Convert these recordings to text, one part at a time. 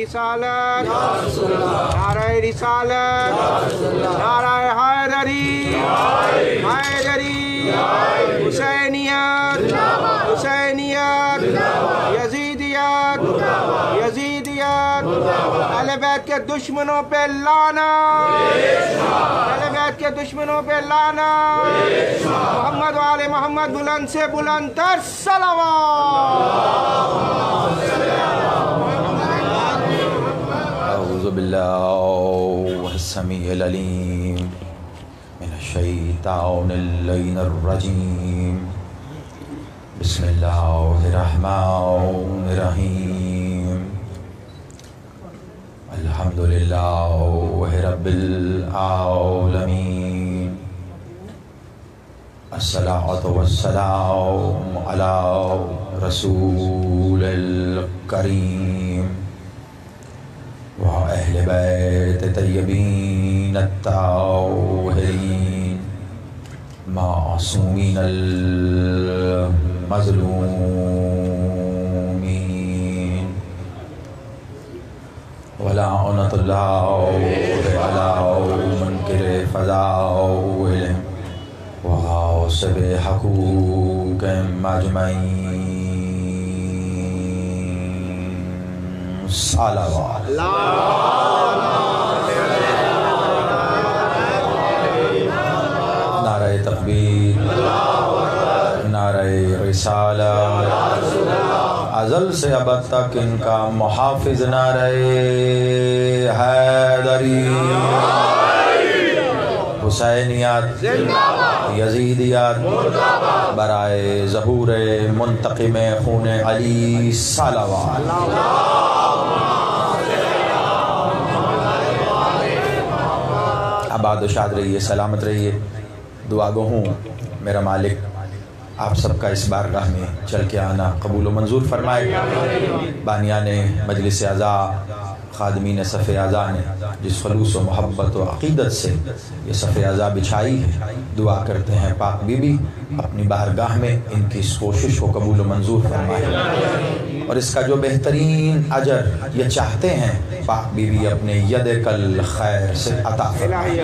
रिसालत, नारे रिसालत, नारे हैदरी, हैदरी, हुसैनियत, हुसैनियत, यजीदियत, यजीदियत, अहले बैत के दुश्मनों पे लाना, अहले बैत के दुश्मनों पे लाना, मोहम्मद वाले मोहम्मद बुलंद से बुलंद तर सलावत। अऊज़ु बिल्लाहि समीइल अलीम मिनश्शैतानिर रजीम। बिस्मिल्लाहिर्रहमानिर्रहीम। अल्हम्दुलिल्लाहि रब्बिल आलमीन। अस्सलातु वस्सलामु अला रसूलिल करीम व अहले बैत तय्यबीन अत्ताहिरीन मासूमीनल मज़लूमीन वलाअनतुल्लाहि अला मुनकिर फ़ज़ाइलिहिम व हासिबि हक़ूक़िहिम अजमईन। सलावत। नारे तकबीर, नारे रिसालत, अज़ल से अब तक इनका मुहाफ़िज़ नारे हैदरी, हुसैनियत, यजीदियत, बराए ज़हूर मुंतक़िम खून अली सलावत। आबाद व शाद रहिए, सलामत रहिए। दुआ गो हूँ मेरा मालिक आप सबका इस बारगाह में चल के आना कबूल व मंजूर फरमाए। बानियान मजलिस आज़ा, खादमीन सफ़े आज़ा ने जिस खलूस व मोहब्बत व अक़ीदत से ये सफ़े आज़ा बिछाई है, दुआ करते हैं पाक बीबी अपनी बारगाह में इनकी इस कोशिश को कबूल व मंजूर फरमाए और इसका जो बेहतरीन अजर ये चाहते हैं पाक बीबी अपने यद कल खैर से अता फरमाए।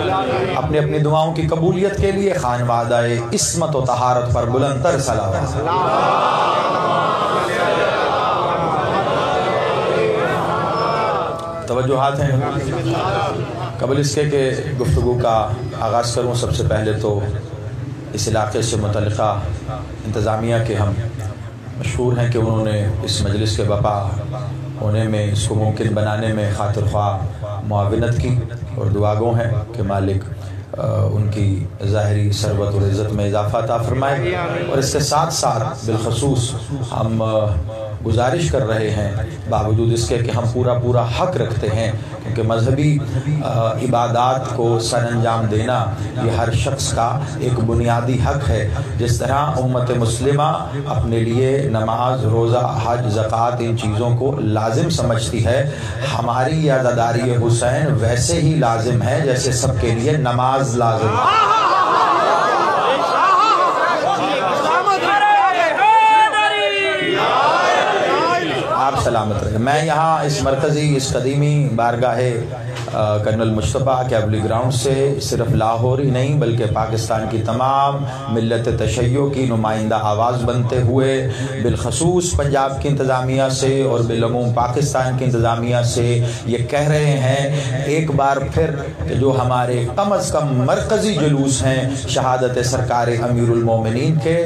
अपनी अपनी दुआओं की कबूलियत के लिए खानवादाए इस्मत व तहारत पर बुलंदतर सलावत। तवज्जुहात हैं। कबल इसके के गुफ्तगू का आगाज़ करूँ, सबसे पहले तो इस इलाक़े से मुतल्लिक़ा इंतज़ामिया के हम मशहूर हैं कि उन्होंने इस मजलिस के बपा होने में, इसको मुमकिन बनाने में खातिर ख्वाह मुआविनत की और दुआगो हैं कि मालिक उनकी ज़ाहिरी सरबत और इज़्ज़त में इजाफ़ा अता फरमाए। और इसके साथ साथ बिलखसूस हम गुजारिश कर रहे हैं, बावजूद इसके कि हम पूरा हक़ रखते हैं, क्योंकि मजहबी इबादात को सर अंजाम देना ये हर शख्स का एक बुनियादी हक़ है। जिस तरह उम्मत मुस्लिमा अपने लिए नमाज, रोज़ा, हज, ज़कात इन चीज़ों को लाजिम समझती है, हमारी यादादारी हुसैन वैसे ही लाजिम है जैसे सबके लिए नमाज लाजिम है। सलामत रहे। मैं यहाँ इस मरकज़ी, इस कदीमी बारगाहे कर्नल मुश्तफ़ा कैवली ग्राउंड से सिर्फ लाहौर ही नहीं बल्कि पाकिस्तान की तमाम मिल्लत तशय्यो की नुमाइंदा आवाज़ बनते हुए बिलखसूस पंजाब की इंतज़ामिया से और बिलअमूम पाकिस्तान की इंतज़ामिया से ये कह रहे हैं एक बार फिर कि जो हमारे कम अज़ कम मरकज़ी जुलूस हैं शहादत सरकार अमीरुल मोमिनीन के,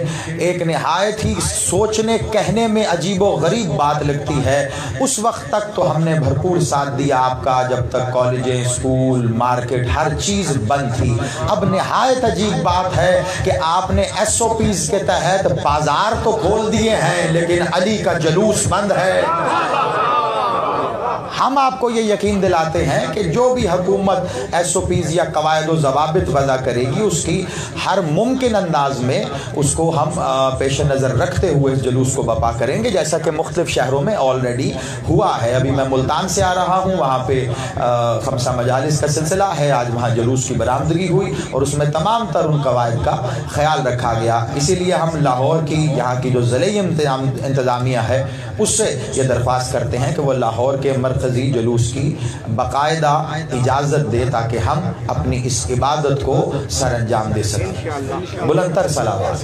एक नहायत ही सोचने कहने में अजीब व गरीब बात लगती है। उस वक्त तक तो हमने भरपूर साथ दिया आपका, जब तक कॉलेजें, स्कूल, मार्केट हर चीज़ बंद थी। अब नहायत अजीब बात है कि आपने SOPs के तहत बाजार तो खोल दिए हैं लेकिन अली का जुलूस बंद है। हम आपको ये यकीन दिलाते हैं कि जो भी हुकूमत SOPs या कवायद व ज़वाबित वज़ा करेगी उसकी हर मुमकिन अंदाज में उसको हम पेश नज़र रखते हुए इस जुलूस को बपा करेंगे, जैसा कि मुख्तलिफ शहरों में ऑलरेडी हुआ है। अभी मैं मुल्तान से आ रहा हूँ, वहाँ पे खमसा मजालिस का सिलसिला है। आज वहाँ जुलूस की बरामदगी हुई और उसमें तमाम तर उन कवायद का ख्याल रखा गया। इसीलिए हम लाहौर की, यहाँ की जो ज़िले इंतज़ामिया है उससे ये दरख्वास्त करते हैं कि वह लाहौर के मरकज़ी मरकज़ी जुलूस की बाकायदा इजाज़त दे ताकि हम अपनी इस इबादत को सर अंजाम दे सकें। बुलंदतर सलावत।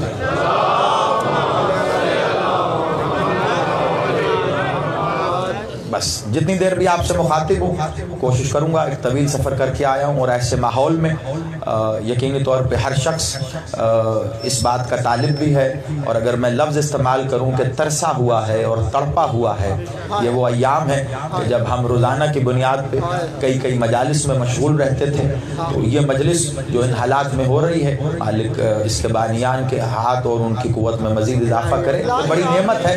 बस जितनी देर भी आपसे मुखातिब हूँ कोशिश करूँगा, एक तवील सफ़र करके आया हूँ और ऐसे माहौल में यकीनी तौर पे हर शख्स इस बात का तालिब भी है, और अगर मैं लफ्ज़ इस्तेमाल करूँ कि तरसा हुआ है और तड़पा हुआ है, ये वो अय्याम है कि जब हम रोज़ाना की बुनियाद पे कई मजालिस में मशगूल रहते थे, तो ये मजलिस जो इन हालात में हो रही है, मालिक इसके बानियान के हाथ और उनकी क़ुव्वत में मज़ीद इजाफ़ा करे, तो बड़ी नेमत है।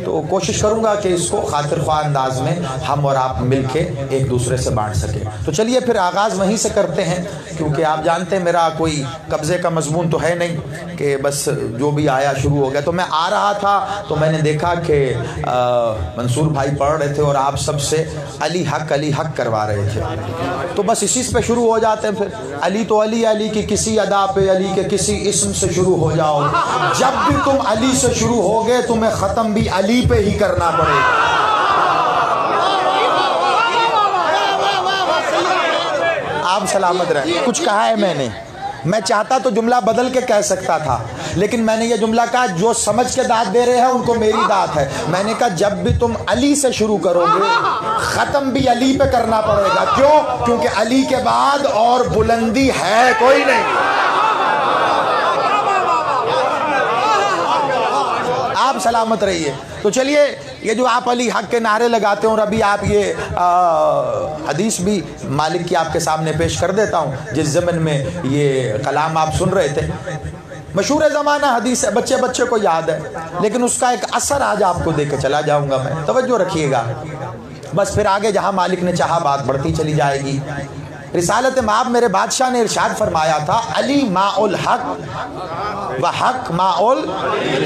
तो कोशिश करूँगा कि इसको खातिर ख्वाह अंदाज में हम और आप मिलके एक दूसरे से बांट सके। तो चलिए फिर आगाज़ वहीं से करते हैं, क्योंकि आप जानते हैं मेरा कोई कब्ज़े का मजमून तो है नहीं कि बस जो भी आया शुरू हो गया। तो मैं आ रहा था तो मैंने देखा कि मंसूर भाई पढ़ रहे थे और आप सबसे अली हक करवा रहे थे, तो बस इसी पे शुरू हो जाते हैं। फिर अली तो अली की किसी अदा पे, अली के किसी इस्म से शुरू हो जाओ। जब भी तुम अली से शुरू हो गए तुम्हें ख़त्म भी अली पे ही करना पड़ेगा। आप सलामत रहे। कुछ कहा है मैंने, मैं चाहता तो जुमला बदल के कह सकता था, लेकिन मैंने ये जुमला कहा जो समझ के दाद दे रहे हैं उनको मेरी दाद है। मैंने कहा जब भी तुम अली से शुरू करोगे ख़त्म भी अली पे करना पड़ेगा। क्यों? क्योंकि अली के बाद और बुलंदी है कोई नहीं। आप सलामत रहिए। तो चलिए, ये जो आप अली हक के नारे लगाते हो, और अभी आप ये हदीस भी मालिक की आपके सामने पेश कर देता हूँ, जिस ज़मन में ये कलाम आप सुन रहे थे। मशहूर ज़माना हदीस है, बच्चे बच्चे को याद है, लेकिन उसका एक असर आज आपको दे के चला जाऊँगा मैं। तवज्जो रखिएगा, बस फिर आगे जहाँ मालिक ने चाहा बात बढ़ती चली जाएगी। रिसालत माब मेरे बादशाह ने इरशाद फरमाया था, अली माउल हक व हक माउल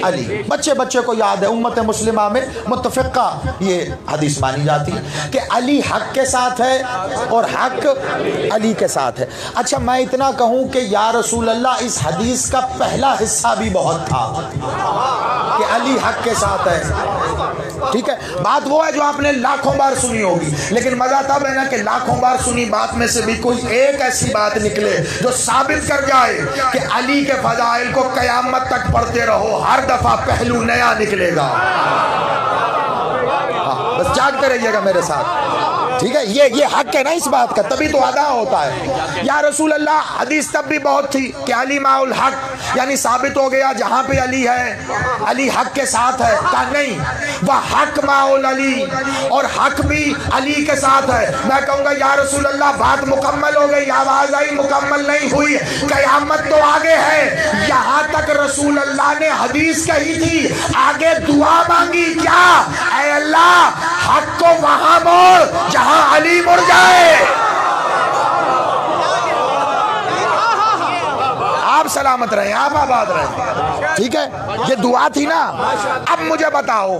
अली। बच्चे बच्चे को याद है, उम्मत मुस्लिमा में मुत्तफ़िक़ा ये हदीस मानी जाती है कि अली हक के साथ है और हक अली के साथ है। अच्छा, मैं इतना कहूँ कि या रसूल अल्लाह, इस हदीस का पहला हिस्सा भी बहुत था कि अली हक के साथ है। ठीक है, बात वो है जो आपने लाखों बार सुनी होगी, लेकिन मजा तब है ना कि लाखों बार सुनी बात में से भी कोई एक ऐसी बात निकले जो साबित कर जाए कि अली के फजाइल को कयामत तक पढ़ते रहो, हर दफा पहलू नया निकलेगा। हाँ, बस जागते रहिएगा मेरे साथ, ठीक है। ये हक है ना इस बात का, तभी तो अदा होता है। या रसूल अल्लाह, हदीस तब भी बहुत थी कि अली माउल हक, यानी साबित हो गया जहां पे अली है अली हक के साथ है। कहा नहीं, वह हक माउल अली, और हक भी अली के साथ है। मैं कहूंगा या रसूल अल्लाह, बात मुकम्मल हो गई, आवाज आई, मुकम्मल नहीं हुई, कयामत तो आगे है। यहां तक रसूल अल्लाह ने हदीस कही थी, आगे दुआ मांगी, क्या? ऐ अल्लाह, हक को वहां मोड़ जहां अली मुड़ जाए। आप सलामत रहे, आप आबाद रहे, ठीक है। ये दुआ थी ना। अब मुझे बताओ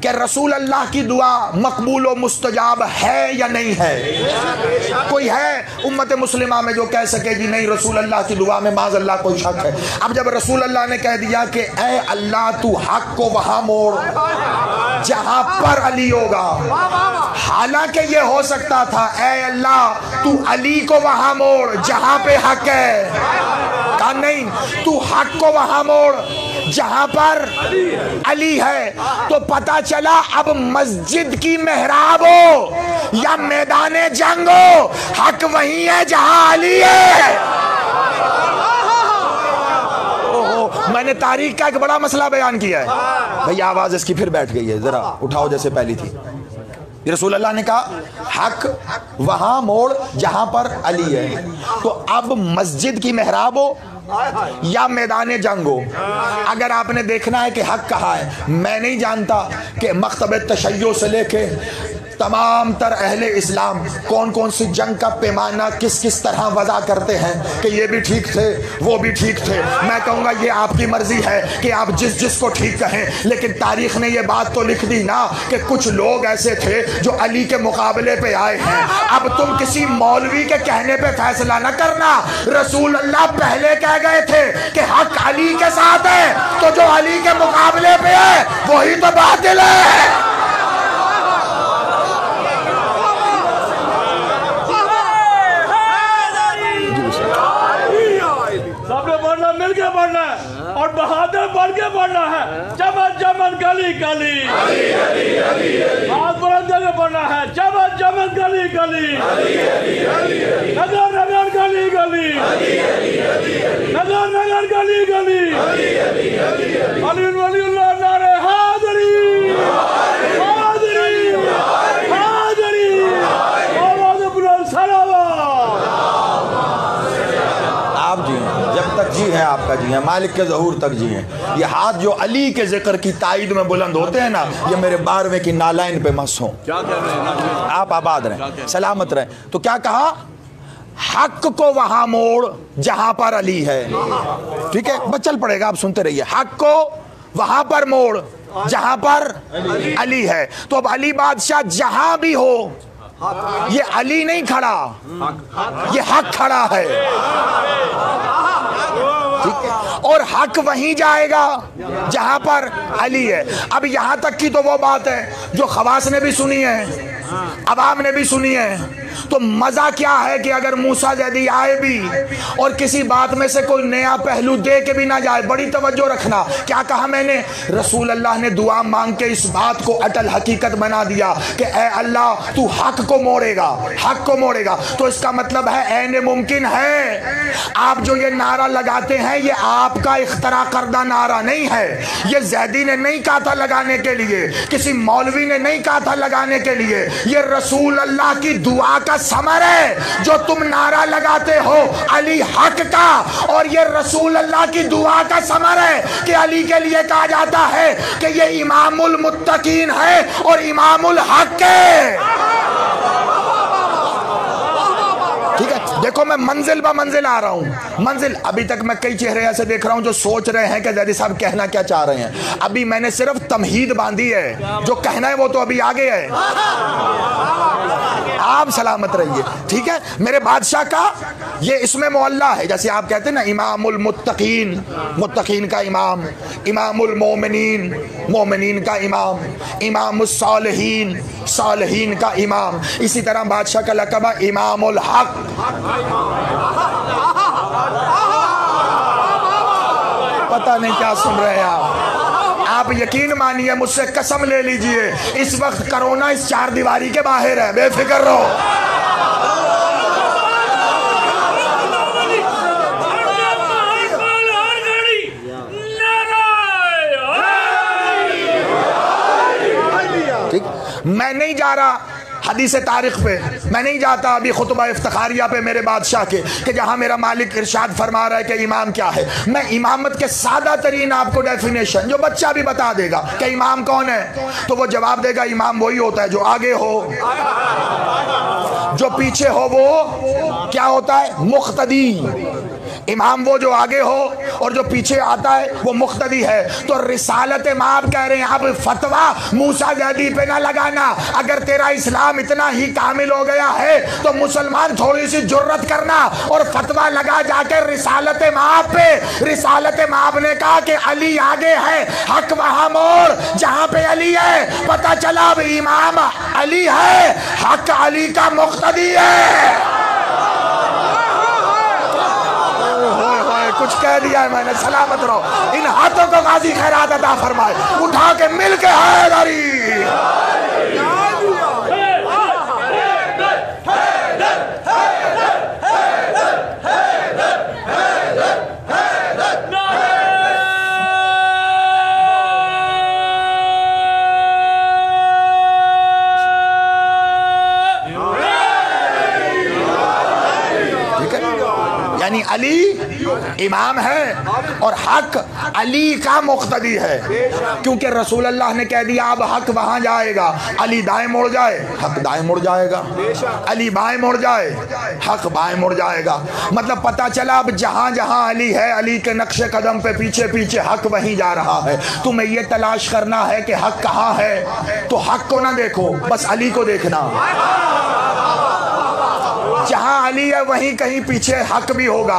कि रसूल अल्लाह की दुआ मकबूल व मुस्तजाब है या नहीं है? कोई है उम्मत मुस्लिमा में जो कह सके कि नहीं, रसूल अल्लाह की दुआ में माज़ अल्लाह कोई शक है? अब जब रसूल अल्लाह ने कह दिया कि ऐ अल्लाह, तू हक को वहां मोड़ जहां पर अली होगा, हालांकि ये हो सकता था, ऐ अल्लाह, तू अली को वहां मोड़ जहां पे हक है। कहा नहीं, तू हक को वहां मोड़ जहां पर अली है। तो पता चला अब मस्जिद की मेहराब हो या मैदाने जंग हो, हक वही है जहां अली है। ओहो, मैंने तारीख का एक बड़ा मसला बयान किया है। भैया आवाज इसकी फिर बैठ गई है, जरा उठाओ जैसे पहली थी। रसूल अल्लाह ने कहा हक वहां मोड़ जहां पर अली है। तो अब मस्जिद की मेहराब हो या मैदाने जंग हो, अगर आपने देखना है कि हक कहाँ है, मैं नहीं जानता कि मकतब तशय्यो से लेके तमाम तर अहले इस्लाम कौन कौन सी जंग का पैमाना किस किस तरह वज़ा करते हैं कि ये भी ठीक थे, वो भी ठीक थे। मैं कहूँगा ये आपकी मर्जी है कि आप जिस जिस को ठीक कहें, लेकिन तारीख ने ये बात तो लिख दी ना कि कुछ लोग ऐसे थे जो अली के मुकाबले पे आए हैं। अब तुम किसी मौलवी के कहने पे फैसला न करना। रसूल अल्लाह पहले कह गए थे कि हक अली के साथ है, तो जो अली के मुकाबले पे है वही तो बातिल है। सबने पढ़ना, मिलके पढ़ना है और बहादुर बढ़ के पढ़ना है। चमन चमन गली गली, हाथ बुलंद करके पढ़ना है। चमन चमन गली गली, नगर नगर गली गली, नगर नगर गली गली, अली वलीउल्लाह नारे हाज़री हाज़री हाज़री, आवाज़ बुलंद सलावत। आप जी हैं, जब तक जी हैं आपका जी है, मालिक के ज़हूर तक जी हैं। ये हाथ जो अली के जिक्र की ताईद में बुलंद होते हैं ना, ये मेरे 12वें की नालाइन पे मस हों। आप आबाद रहें, सलामत रहें। तो क्या कहा? हक को वहां मोड़ जहां पर अली है। ठीक है, बस चल पड़ेगा, आप सुनते रहिए। हक को वहां पर मोड़ जहां पर अली है। तो अब अली बादशाह जहां भी हो, ये अली नहीं खड़ा, ये हक खड़ा है। ठीक है, और हक वहीं जाएगा जहां पर अली है। अब यहां तक की तो वो बात है जो खवास ने भी सुनी है, अवाम ने भी सुनी है। तो मजा क्या है कि अगर मूसा जैदी आए भी और किसी बात में से कोई नया पहलू दे के भी ना जाए। बड़ी तवज्जो रखना, क्या कहा मैंने? रसूल अल्लाह ने दुआ मांग के इस बात को अटल हकीकत बना दिया कि ए अल्लाह तू हक को मोड़ेगा, हक को मोड़ेगा। तो इसका मतलब है ऐन मुमकिन है। आप जो ये नारा लगाते हैं, ये आपका इख्तरा करदा नारा नहीं है। ये जैदी ने नहीं कहा था लगाने के लिए, किसी मौलवी ने नहीं कहा था लगाने के लिए। ये रसूल अल्लाह की दुआ का समर है जो तुम नारा लगाते हो अली हक का। और ये रसूल अल्लाह की दुआ का समर है कि अली के लिए कहा जाता है कि ये इमामुल मुत्तकीन है और इमामुल हक है। ठीक है, देखो मैं मंजिल ब मंजिल आ रहा हूं। मंजिल, अभी तक मैं कई चेहरे ऐसे देख रहा हूं जो सोच रहे हैं कि जैदी साहब कहना क्या चाह रहे हैं। अभी मैंने सिर्फ तमहीद बांधी है, जो कहना है वो तो अभी आगे है। आप सलामत रहिए। ठीक है, मेरे बादशाह का ये इसमें मोअल्ला है। जैसे आप कहते हैं ना इमामुल मुत्तकीन, मुत्तकीन का इमाम, इमामुल मोमिनीन, मोमिनीन का इमाम, इमामुस सालिहीन, सालिहीन का इमाम। इसी तरह बादशाह का लक़ब है इमामुल हक। पता नहीं क्या सुन रहे हैं आप यकीन मानिए, मुझसे कसम ले लीजिए, इस वक्त कोरोना इस चार दीवारी के बाहर है, बेफिक्र रहो। ठीक, मैं नहीं जा रहा हदीस तारीख पे, मैं नहीं जाता अभी खुतबा इफ्तिखारिया पे मेरे बादशाह के कि जहां मेरा मालिक इरशाद फरमा रहा है कि इमाम क्या है। मैं इमामत के सादा तरीन आपको डेफिनेशन, जो बच्चा भी बता देगा कि इमाम कौन है, तो वो जवाब देगा इमाम वही होता है जो आगे हो, जो पीछे हो वो क्या होता है? मुख्तदी। इमाम वो जो आगे हो और जो पीछे आता है वो मुख्तदी है। तो रिसालत माप कह रहे हैं, अब फतवा मूसा जैदी पे ना लगाना। अगर तेरा इस्लाम इतना ही कामिल हो गया है तो मुसलमान थोड़ी सी जुर्रत करना और फतवा लगा जाकर रिसालत माप पे। रिसालत माप ने कहा कि अली आगे है, हक वहां मोड़ जहां पे अली है। पता चला अब इमाम अली है, हक अली का मुख्तदी है। कुछ कह दिया है मैंने, सलामत रहो। इन हाथों को गाजी खैरात अता फरमाए, उठा के मिल के हैदरी। यानी अली इमाम है और हक अली का मुख्तदी है, क्योंकि रसूल अल्लाह ने कह दिया अब हक वहां जाएगा। अली दाएं मुड़ जाए, हक दाएं मुड़ जाएगा। अली बाएं मुड़ जाए, हक बाएं मुड़ जाएगा। मतलब पता चला अब जहां जहां अली है, अली के नक्शे कदम पे पीछे पीछे हक वहीं जा रहा है। तुम्हें ये तलाश करना है कि हक कहाँ है, तो हक को ना देखो, बस अली को देखना। जहां अली है वहीं कहीं पीछे हक भी होगा।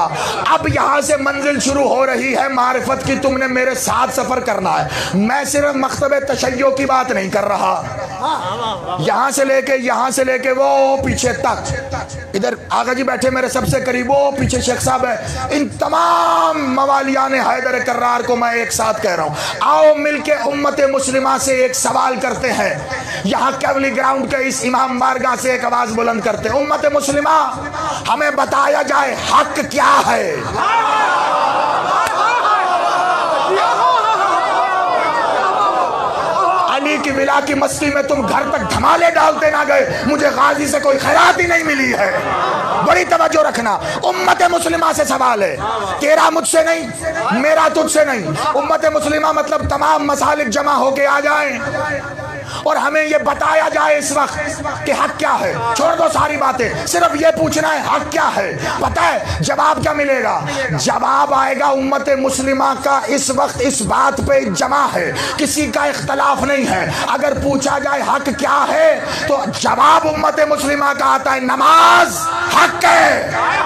अब यहां से मंजिल शुरू हो रही है मारिफत की, तुमने मेरे साथ सफर करना है। मैं सिर्फ मख्तबे तशय्यो की बात नहीं कर रहा, यहां से लेके वो पीछे तक, इधर आगा जी बैठे मेरे सबसे करीब, वो पीछे शेख साहब है, इन तमाम मवालियान हैदर कर्रार को मैं एक साथ कह रहा हूं, आओ मिलके उम्मत मुस्लिमा से एक सवाल करते हैं। यहां कैवली ग्राउंड के इस इमाम बारगाह से एक आवाज बुलंद करते हैं, उम्मत मुस्लिमा हमें बताया जाए हक क्या है। अली की विला की मस्ती में तुम घर तक धमाले डालते ना गए, मुझे गाजी से कोई खैरात ही नहीं मिली है। बड़ी तवज्जो रखना, उम्मत मुस्लिमा से सवाल है, तेरा मुझसे नहीं, मेरा तुझसे नहीं। उम्मत मुस्लिमा मतलब तमाम मसालिक जमा होके आ जाएं और हमें ये बताया जाए इस वक्त कि हक क्या है। छोड़ दो सारी बातें, सिर्फ ये पूछना है हक क्या है। पता है जवाब क्या मिलेगा? जवाब आएगा उम्मत मुस्लिमा का इस वक्त इस बात पे जमा है, किसी का इख्तलाफ नहीं है। अगर पूछा जाए हक क्या है तो जवाब उम्मत मुस्लिमा का आता है नमाज हक है।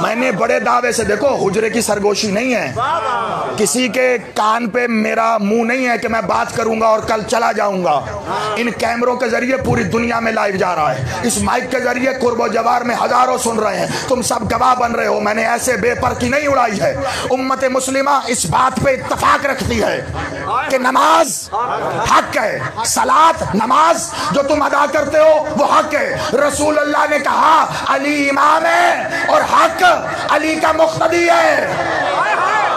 मैंने बड़े दावे से, देखो हुजरे की सरगोशी नहीं है, किसी के कान पे मेरा मुंह नहीं है कि मैं बात करूंगा और कल चला जाऊंगा। इन कैमरों के जरिए पूरी दुनिया में लाइव जा रहा है, इस माइक के जरिए कुर्बो जवार में हजारों सुन रहे हैं, तुम सब गवाह बन रहे हो। मैंने ऐसे बेपरकी नहीं उड़ाई है। उम्मत मुस्लिमा इस बात पे इत्तफाक रखती है कि नमाज हक है, सलात नमाज जो तुम अदा करते हो वो हक है। रसूल अल्लाह ने कहा अली इमाम है और हक अली का मुक्तदी है।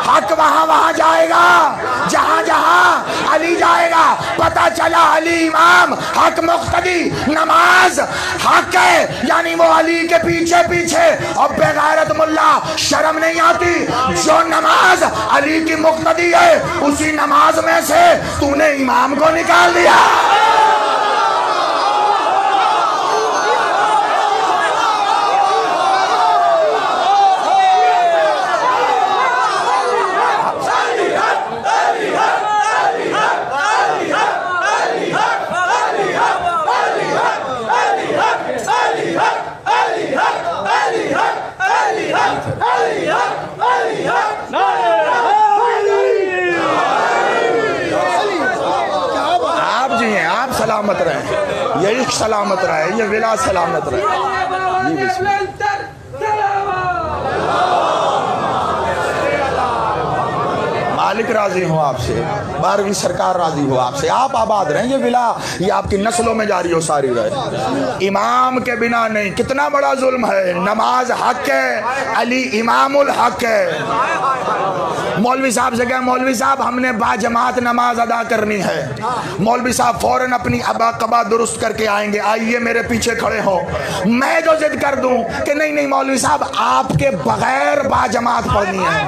हक वहां वहां जाएगा जहां जहां अली जाएगा। पता चला अली इमाम, हक मुक्तदी, नमाज हक है, यानी वो अली के पीछे पीछे। और बेगैरत मुल्ला शर्म नहीं आती, जो नमाज अली की मुक्तदी है उसी नमाज में से तूने इमाम को निकाल दिया। सलामत रहे, ये इश्क सलामत रहे, ये विला सलामत रहे। मालिक राजी हो आपसे, 12वीं सरकार राजी हो आपसे, आप आबाद रहें, ये विला ये आपकी नस्लों में जारी हो सारी रहे। इमाम के बिना नहीं, कितना बड़ा जुल्म है। नमाज हक है, अली इमामुल हक है। मौलवी साहब से कहा मौलवी साहब हमने बाजमात नमाज अदा करनी है। मौलवी साहब फौरन अपनी अबा कबा दुरुस्त करके आएंगे, आइए मेरे पीछे खड़े हो। मैं जो जिद कर दूं कि नहीं नहीं मौलवी साहब आपके बगैर बाजमात पढ़नी है,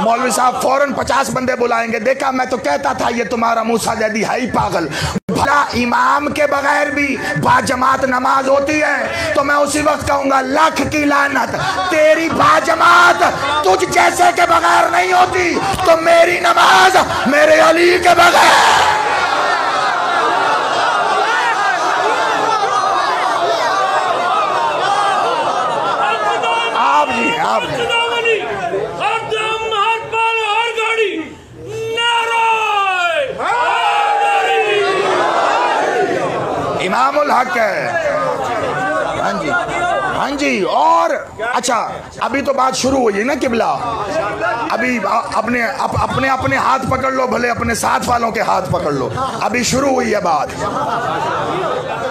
मौलवी साहब फौरन 50 बंदे बुलाएंगे। देखा मैं तो कहता था ये तुम्हारा मूसा जैदी है ही पागल। भला इमाम के बगैर भी बाजमात नमाज होती है तो मैं उसी वक्त कहूंगा लाख की लानत, तेरी बाजमात तुझ जैसे के बगैर नहीं होती तो मेरी नमाज मेरे अली के बगैर। आप जी इमामुल हक है। हाँ जी हाँ जी। और अच्छा अभी तो बात शुरू हुई है ना किबला, अभी अपने अपने हाथ पकड़ लो, भले अपने साथ वालों के हाथ पकड़ लो, अभी शुरू हुई है बात।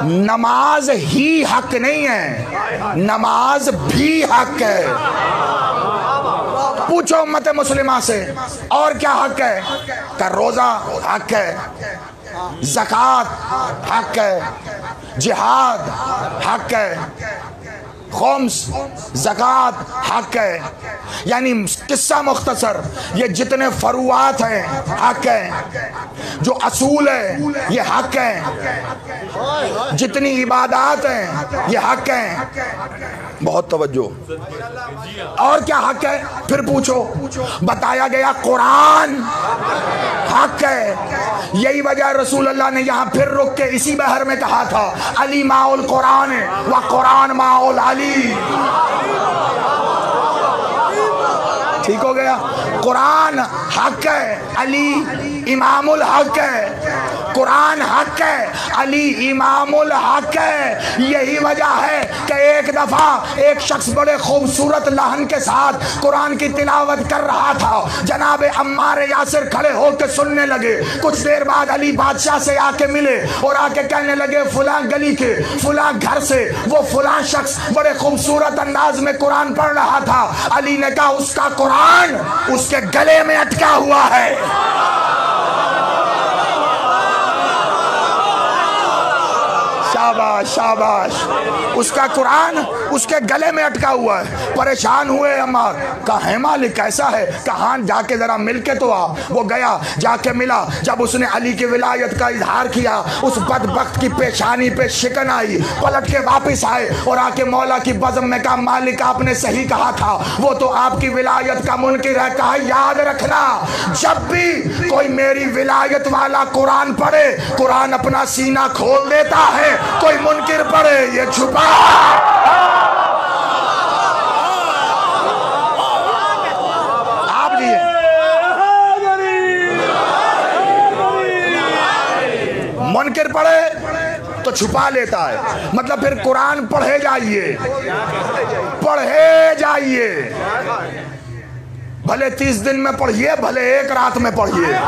नमाज ही हक नहीं है, नमाज भी हक है। पूछो उम्मत मुस्लिमा से और क्या हक है? का रोजा हक है, ज़कात हक है, जिहाद हक है, खुम्स, ज़कात हक है। यानी किस्सा मुख्तसर, ये जितने फरूआत हैं हक है, जो असूल है ये हक है, जितनी इबादात हैं ये हक है। बहुत तवज्जो। और क्या हक है फिर पूछो, बताया गया कुरान हक है। यही वजह रसूल अल्लाह ने यहाँ फिर रुक के इसी बहर में कहा था, अली माउल कुरान व कुरान माउल अली। ठीक हो गया। कुरान हक है, अली इमामुल हक है। कुरान हक है, अली इमामुल हक है। यही वजह है कि एक दफा एक शख्स बड़े खूबसूरत लहन के साथ कुरान की तिलावत कर रहा था। जनाब अम्मार यासिर खड़े होकर सुनने लगे। कुछ देर बाद अली बादशाह से आके मिले और आके कहने लगे, फुलां गली के फुलां घर से वो फुलां शख्स बड़े खूबसूरत अंदाज में कुरान पढ़ रहा था। अली ने कहा, उसका कुरान उसके गले में अटका हुआ है। शाबाश शाबाश, उसका कुरान उसके गले में अटका हुआ है। परेशान हुए अम्मार, कहा मालिक कैसा है? कहा जाके जरा मिल के तो आ। वो गया, जाके मिला। जब उसने अली की विलायत का इजहार किया, उस बदबख्त की पेशानी पे शिकन आई। पलट के वापस आए और आके मौला की बज़म में कहा, मालिक आपने सही कहा था, वो तो आपकी विलायत का मुनकिर है। कहा याद रखना, जब भी कोई मेरी विलायत वाला कुरान पढ़े, कुरान अपना सीना खोल देता है। कोई मुनकिर पड़े ये छुपा। आप लिए मुनकिर पड़े तो छुपा लेता है। मतलब फिर कुरान पढ़े जाइए, पढ़े जाइए। भले 30 दिन में पढ़िए, भले एक रात में पढ़िए,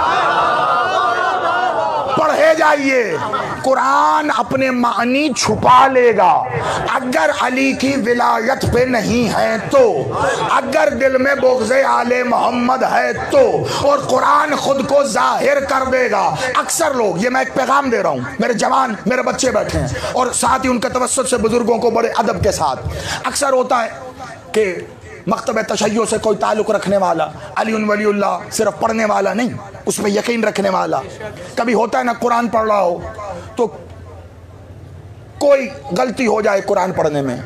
पढ़े जाइए। कुरान अपने मानी छुपा लेगा। अगर अली की विलायत पे नहीं है तो, अगर दिल में बुग़्ज़े आले मोहम्मद है तो, और कुरान खुद को जाहिर कर देगा। अक्सर लोग, ये मैं एक पैगाम दे रहा हूँ, मेरे जवान मेरे बच्चे बैठे हैं और साथ ही उनके तवस्सुत से बुजुर्गों को बड़े अदब के साथ, अक्सर होता है कि मकतब तशय्यो से कोई ताल्लुक़ रखने वाला, अली वलीउल्लाह सिर्फ पढ़ने वाला नहीं, उसमें यकीन रखने वाला। कभी होता है ना, कुरान पढ़ रहा हो तो कोई गलती हो जाए कुरान पढ़ने में,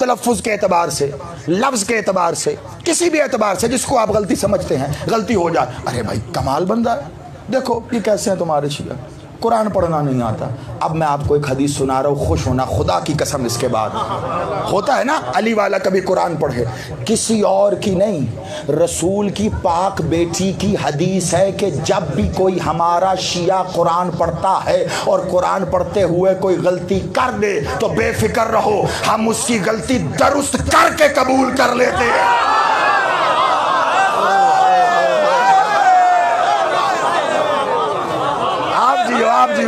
तलफ़्फ़ुज़ के एतबार से, लफ्ज़ के एतबार से, किसी भी एतबार से जिसको आप गलती समझते हैं, गलती हो जाए, अरे भाई कमाल बंदा है, देखो ये कैसे हैं तुम्हारे शिया, कुरान पढ़ना नहीं आता। अब मैं आपको एक हदीस सुना रहा हूँ, खुश होना खुदा की कसम। इसके बाद होता है ना, अली वाला कभी कुरान पढ़े, किसी और की नहीं, रसूल की पाक बेटी की हदीस है कि जब भी कोई हमारा शिया कुरान पढ़ता है और कुरान पढ़ते हुए कोई गलती कर दे तो बेफिक्र रहो, हम उसकी गलती दुरुस्त करके कबूल कर लेते हैं।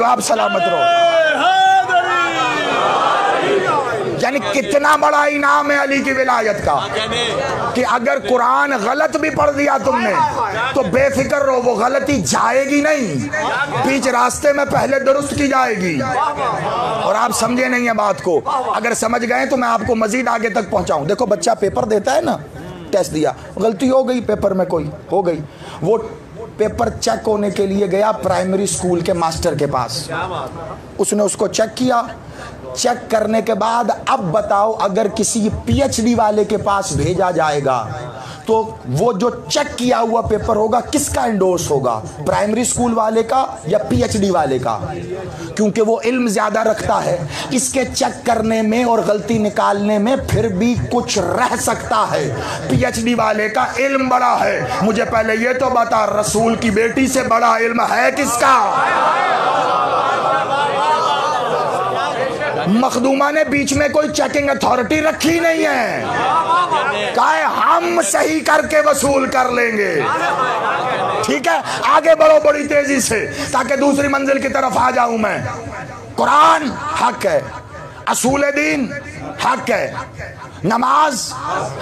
आप सलामत रहो। यानी कितना बड़ा इनाम है अली की विलायत का, कि अगर कुरान गलत भी पढ़ दिया तुमने तो बेफिक्र रहो, वो गलती जाएगी नहीं, बीच रास्ते में पहले दुरुस्त की जाएगी। और आप समझे नहीं है बात को, अगर समझ गए तो मैं आपको मजीद आगे तक पहुंचाऊं। देखो बच्चा पेपर देता है ना, टेस्ट दिया, गलती हो गई पेपर में, कोई हो गई, वो पेपर चेक होने के लिए गया प्राइमरी स्कूल के मास्टर के पास, उसने उसको चेक किया। चेक करने के बाद अब बताओ, अगर किसी पीएचडी वाले के पास भेजा जाएगा तो वो जो चेक किया हुआ पेपर होगा किसका एंडोर्स होगा, प्राइमरी स्कूल वाले का या पीएचडी वाले का? क्योंकि वो इल्म ज्यादा रखता है, इसके चेक करने में और गलती निकालने में फिर भी कुछ रह सकता है। पीएचडी वाले का इल्म बड़ा है। मुझे पहले ये तो बता, रसूल की बेटी से बड़ा इल्म है किसका? मखदूमा ने बीच में कोई चेकिंग अथॉरिटी रखी नहीं है, कहा है हम सही करके वसूल कर लेंगे। ठीक है, आगे बढ़ो बड़ी तेजी से ताकि दूसरी मंजिल की तरफ आ जाऊं मैं। कुरान हक है, असूल दीन हक है, नमाज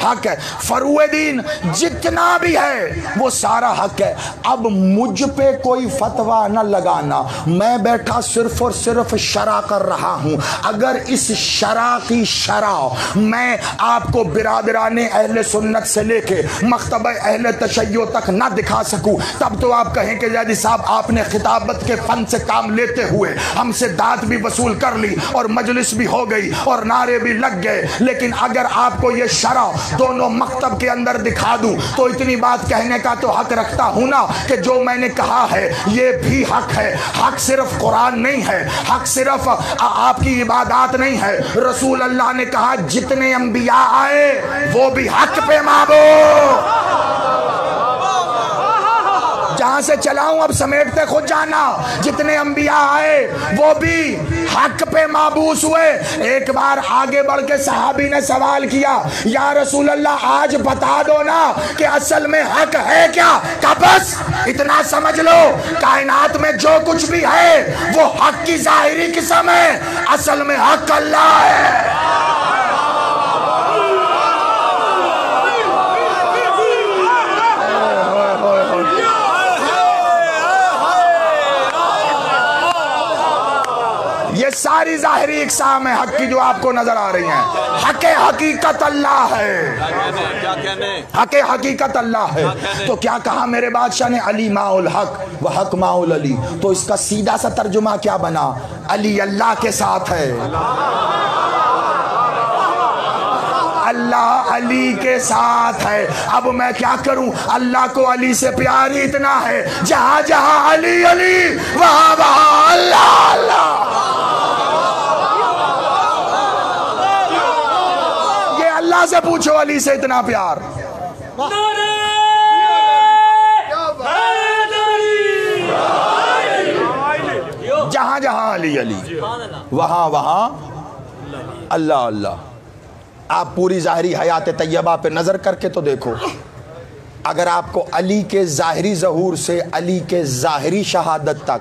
हक है, फरूए दीन जितना भी है वो सारा हक है। अब मुझ पे कोई फतवा न लगाना, मैं बैठा सिर्फ और सिर्फ शरा कर रहा हूं। अगर इस शरा की शरा मैं आपको बिरादराने अहले सुन्नत से लेके मख्तबा अहले तशय्यो तक ना दिखा सकूं, तब तो आप कहें कि जैदी साहब आपने खिताबत के फन से काम लेते हुए हमसे दाद भी वसूल कर ली और मजलिस भी हो गई और नारे भी लग गए। लेकिन अगर आपको ये शरा दोनों मकतब के अंदर दिखा दूं तो इतनी बात कहने का तो हक रखता हूं ना कि जो मैंने कहा है ये भी हक है। हक सिर्फ कुरान नहीं है, हक सिर्फ आपकी इबादत नहीं है। रसूल अल्लाह ने कहा जितने अंबिया आए वो भी हक पे माबो। जहां से चलाऊं अब समेटते खुद जाना। जितने अंबिया आए वो भी हक पे माबूस हुए। एक बार आगे बढ़ के सहाबी ने सवाल किया, या रसूल अल्लाह आज बता दो ना कि असल में हक है क्या? कहा बस इतना समझ लो, कायनात में जो कुछ भी है वो हक की जाहिरी किस्म है, असल में हक अल्लाह है। ये सारी जाहिरी इकसाम है हक की जो आपको नजर आ रही हैं। हक हकीकत अल्लाह है, हक हकीकत अल्लाह है। तो क्या कहा मेरे बादशाह ने? अली माउल हक व हक माउल अली। तो इसका सीधा सा तर्जुमा क्या बना? अली अल्लाह के साथ है, अल्लाह अली के साथ है। अब मैं क्या करूं? अल्लाह को अली से प्यार ही इतना है, जहां जहां अली अली वहां वहां अल्लाह अल्लाह। ये अल्लाह से पूछो, अली से इतना प्यार। जहां जहां अली अली वहां वहां अल्लाह अल्लाह। आप पूरी ज़ाहिरी हयात तैयबा पे नज़र करके तो देखो, अगर आपको अली के ज़ाहिरी ज़हूर से अली के ज़ाहिरी शहादत तक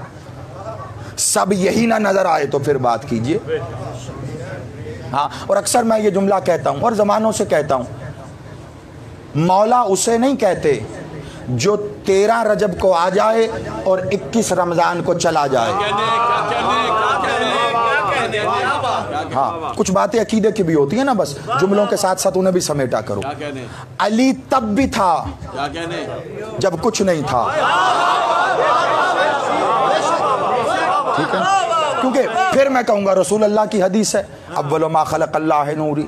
सब यही ना नज़र आए तो फिर बात कीजिए। हाँ, और अक्सर मैं ये जुमला कहता हूँ और ज़मानों से कहता हूँ, मौला उसे नहीं कहते जो 13 रजब को आ जाए और 21 रमज़ान को चला जाए। हाँ, कुछ बातें अकीदे की भी होती है ना, बस जुमलों के साथ साथ उन्हें भी समेटा करो। अली तब भी था जब कुछ नहीं था, ठीक है? क्योंकि फिर मैं कहूँगा रसूल अल्लाह की हदीस है, अव्वलु मा खलक़ अल्लाह नूरी,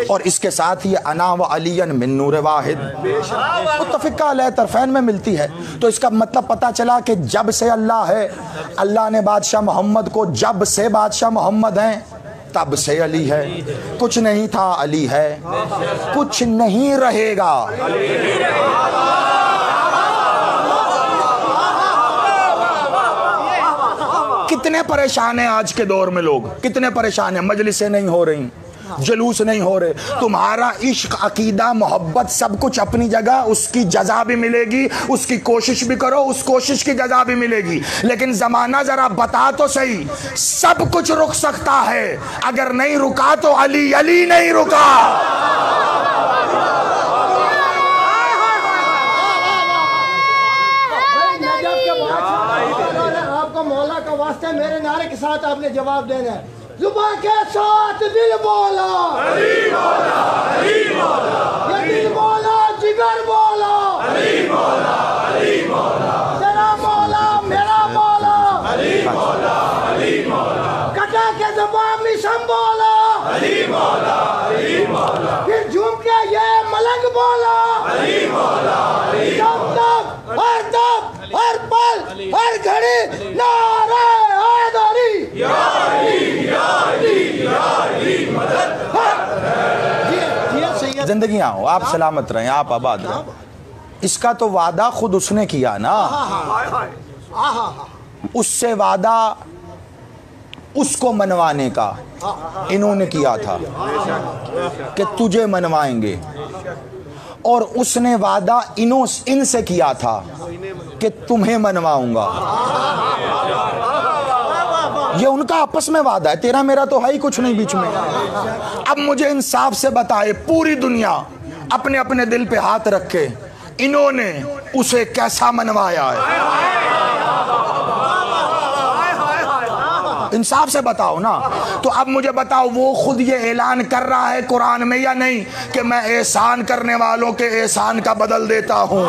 और इसके साथ ही अना व अलियन मिन नूर वाहिद मुत्तफ़िक़ा अलैह तरफ़ैन में मिलती है। तो इसका मतलब पता चला कि जब से अल्लाह है, अल्लाह ने बादशाह मोहम्मद को, जब से बादशाह मोहम्मद हैं तब से अली है। कुछ नहीं था अली है, कुछ नहीं रहेगा। कितने परेशान हैं आज के दौर में लोग, कितने परेशान हैं। मजलिसें नहीं हो रही, जुलूस नहीं हो रहे। तुम्हारा इश्क, अकीदा, मोहब्बत सब कुछ अपनी जगह, उसकी जजा भी मिलेगी, उसकी कोशिश भी करो, उस कोशिश की जजा भी मिलेगी। लेकिन जमाना जरा बता तो सही, सब कुछ रुक सकता है, अगर नहीं रुका तो अली अली नहीं रुका। आपको मौला का वास्ता मेरे नारे के साथ आपने जवाब देना है। जुबान के साथ दिल बोला, अली मौला, अली मौला, ये दिल बोला, जिगर बोला, अली मौला, अली मौला, तेरा मौला मेरा मौला, अली मौला, अली मौला, कटा के ज़बान में संबोला, अली मौला, अली मौला, फिर झूम के ये मलंग बोला, अली मौला, अली मौला, हर पल हर घड़ी नारे हैदरी, या अली, या अली, या अली मदद। जिंदगियां हो, आप सलामत रहें, आप आबाद रहें। इसका तो वादा खुद उसने किया ना, उससे वादा उसको मनवाने का इन्होंने किया था कि तुझे मनवाएंगे, और उसने वादा इनसे किया था कि तुम्हें मनवाऊंगा। ये उनका आपस में वादा है, तेरा मेरा तो है ही कुछ नहीं बीच में। अब मुझे इंसाफ से बताए, पूरी दुनिया अपने अपने दिल पे हाथ रख के इन्होंने उसे कैसा मनवाया है? इंसाफ से बताओ ना। तो अब मुझे बताओ, वो खुद ये ऐलान कर रहा है कुरान में या नहीं कि मैं एहसान करने वालों के एहसान का बदल देता हूं?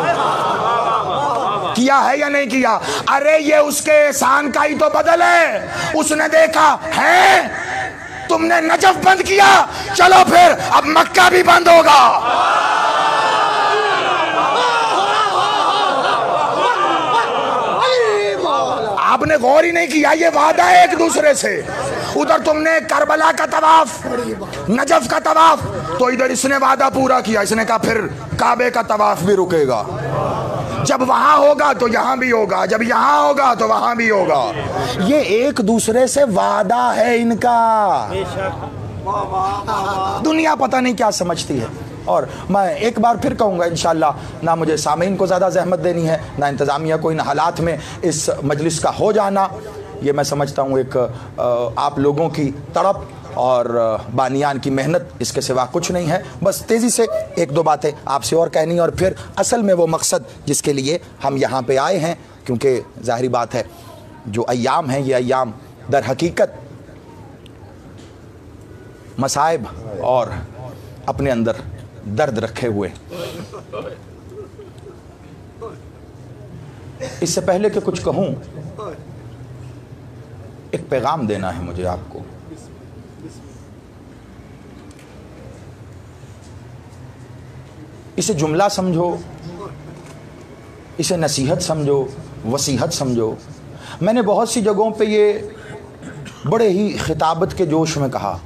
किया है या नहीं किया? अरे ये उसके एहसान का ही तो बदल है। उसने देखा है तुमने नजफ बंद किया, चलो फिर अब मक्का भी बंद होगा। आपने गौर ही नहीं किया, ये वादा है एक दूसरे से। उधर तुमने करबला का तवाफ, नजफ का तवाफ, तो इधर इसने वादा पूरा किया। इसने कहा फिर काबे का तवाफ भी रुकेगा। जब वहां होगा तो यहां भी होगा, जब यहां होगा तो वहां भी होगा। ये एक दूसरे से वादा है इनका। दुनिया पता नहीं क्या समझती है। और मैं एक बार फिर कहूँगा, इंशाल्लाह ना मुझे सामीन को ज़्यादा जहमत देनी है, ना इंतज़ामिया को इन हालात में इस मजलिस का हो जाना। ये मैं समझता हूँ एक आप लोगों की तड़प और बानियान की मेहनत, इसके सिवा कुछ नहीं है। बस तेज़ी से एक दो बातें आपसे और कहनी, और फिर असल में वो मकसद जिसके लिए हम यहाँ पे आए हैं। क्योंकि ज़ाहिरी बात है, जो अय्याम हैं ये अय्याम दर हकीकत मसाइब और अपने अंदर दर्द रखे हुए। इससे पहले कि कुछ कहूं, एक पैगाम देना है मुझे आपको। इसे जुमला समझो, इसे नसीहत समझो, वसीहत समझो। मैंने बहुत सी जगहों पे ये बड़े ही खिताबत के जोश में कहा